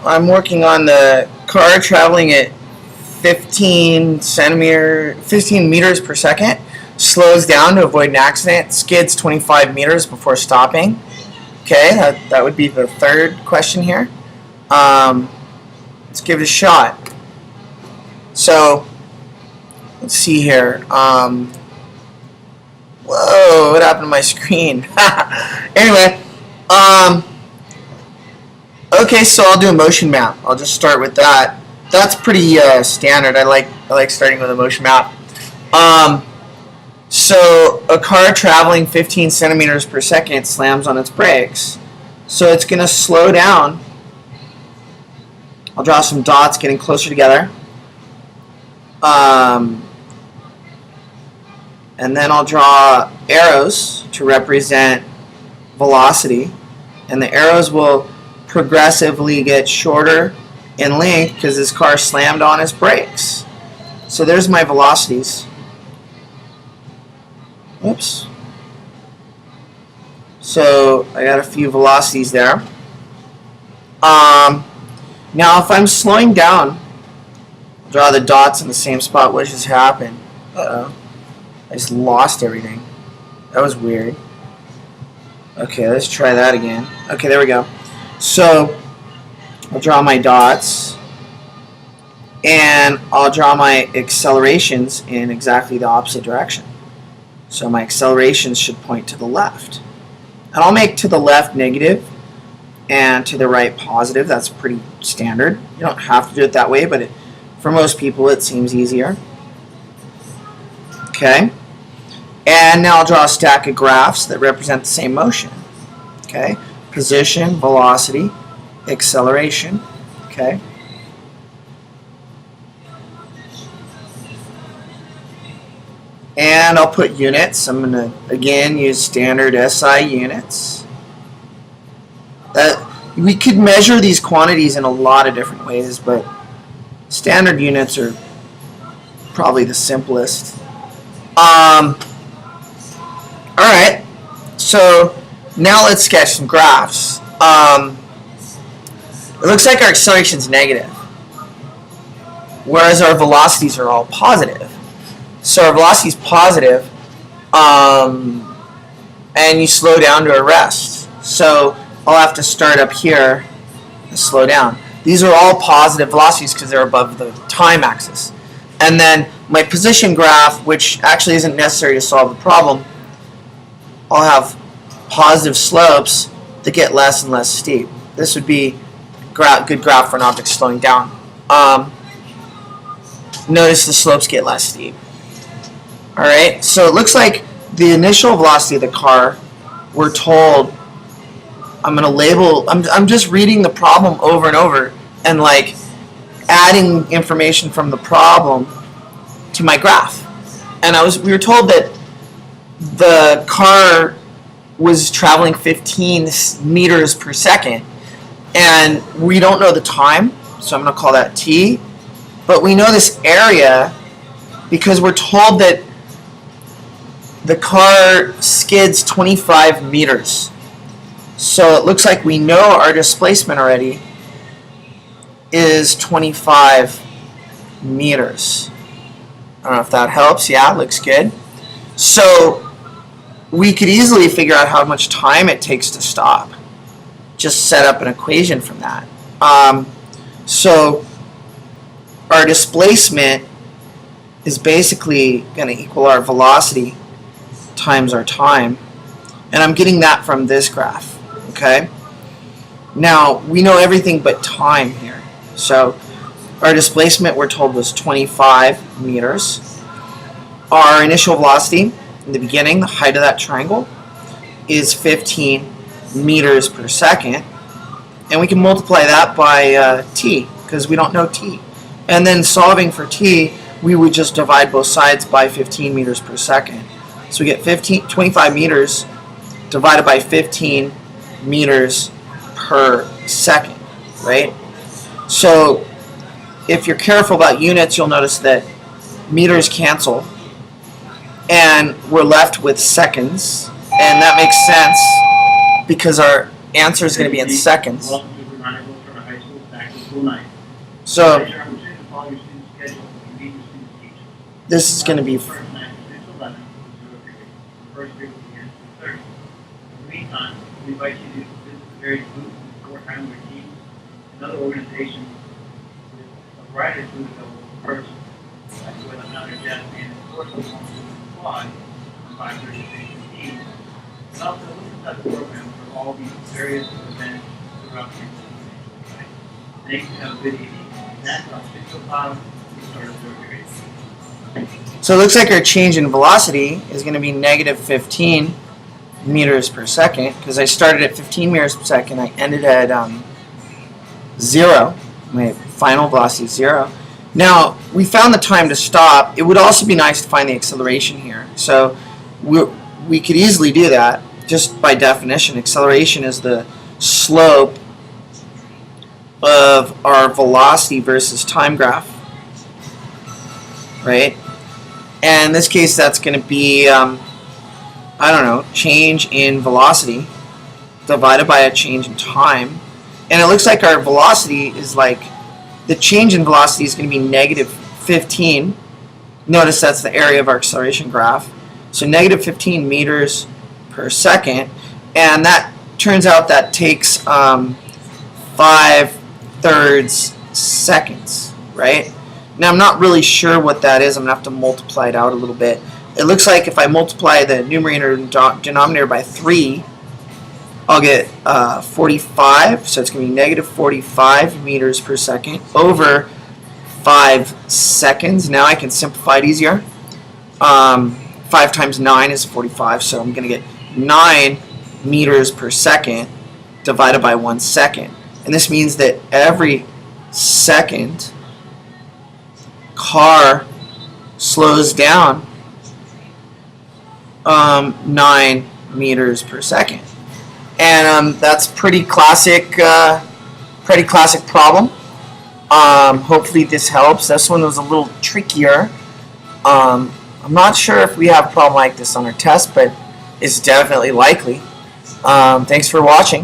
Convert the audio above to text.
I'm working on the car traveling at 15 meters per second, slows down to avoid an accident, skids 25 meters before stopping. Okay, that would be the third question here. Let's give it a shot. So, let's see here. Whoa, what happened to my screen? Anyway, okay, so I'll do a motion map. I'll just start with that. That's pretty standard. I like starting with a motion map. So a car traveling 15 centimeters per second slams on its brakes. So it's going to slow down. I'll draw some dots getting closer together. And then I'll draw arrows to represent velocity. And the arrows will progressively get shorter in length because this car slammed on its brakes. So there's my velocities. Oops. So I got a few velocities there. Now if I'm slowing down, I'll draw the dots in the same spot. What just happened? Uh-oh. I just lost everything. That was weird. Okay, let's try that again. Okay, there we go. So I'll draw my dots and I'll draw my accelerations in exactly the opposite direction. So my accelerations should point to the left. And I'll make to the left negative and to the right positive. That's pretty standard. You don't have to do it that way, but for most people it seems easier. Okay. And now I'll draw a stack of graphs that represent the same motion. Okay. Position, velocity, acceleration. Okay. And I'll put units. I'm going to, again, use standard SI units. We could measure these quantities in a lot of different ways, but standard units are probably the simplest. Alright, so now let's sketch some graphs. It looks like our acceleration is negative, whereas our velocities are all positive. So our velocity is positive, and you slow down to a rest. So I'll have to start up here and slow down. These are all positive velocities because they're above the time axis. And then my position graph, which actually isn't necessary to solve the problem, I'll have positive slopes that get less and less steep. This would be a good graph for an object slowing down. Notice the slopes get less steep. Alright, so it looks like the initial velocity of the car, we're told, I'm going to label, I'm just reading the problem over and over and like adding information from the problem to my graph. And we were told that the car was traveling 15 meters per second, and we don't know the time, so I'm going to call that t, but we know this area because we're told that the car skids 25 meters. So it looks like we know our displacement already is 25 meters. I don't know if that helps. Yeah, looks good. So we could easily figure out how much time it takes to stop. Just set up an equation from that. So our displacement is basically going to equal our velocity times our time. And I'm getting that from this graph. Okay? Now, we know everything but time here. So our displacement, we're told, was 25 meters. Our initial velocity in the beginning, the height of that triangle, is 15 meters per second. And we can multiply that by t, because we don't know t. And then solving for t, we would just divide both sides by 15 meters per second. So we get 25 meters divided by 15 meters per second, right? So if you're careful about units, you'll notice that meters cancel and we're left with seconds, and that makes sense because our answer is going to be in seconds. So this is going to be meantime, we invite you to visit the various booths and support Highway teams and other organizations with a variety of food available for purchase. That's with another desk and of course we want to apply on 5:30 to 6:15. And also look inside the program for all these various events throughout the site. Thanks and have a good evening. That's our official file. We started the So it looks like our change in velocity is going to be negative 15 meters per second, because I started at 15 meters per second. I ended at 0. My final velocity is 0. Now, we found the time to stop. It would also be nice to find the acceleration here. So we could easily do that just by definition. Acceleration is the slope of our velocity versus time graph, right? And in this case, that's going to be I don't know, change in velocity divided by a change in time. And it looks like our velocity is like, the change in velocity is going to be negative 15. Notice that's the area of our acceleration graph. So negative 15 meters per second. And that turns out that takes 5/3 seconds, right? Now I'm not really sure what that is. I'm going to have to multiply it out a little bit. It looks like if I multiply the numerator and denominator by 3, I'll get 45. So it's going to be negative 45 meters per second over 5 seconds. Now I can simplify it easier. 5 times 9 is 45, so I'm going to get 9 meters per second divided by 1 second. And this means that every second, car slows down 9 meters per second. And that's pretty classic problem. Hopefully this helps. This one was a little trickier. I'm not sure if we have a problem like this on our test, but it's definitely likely. Thanks for watching.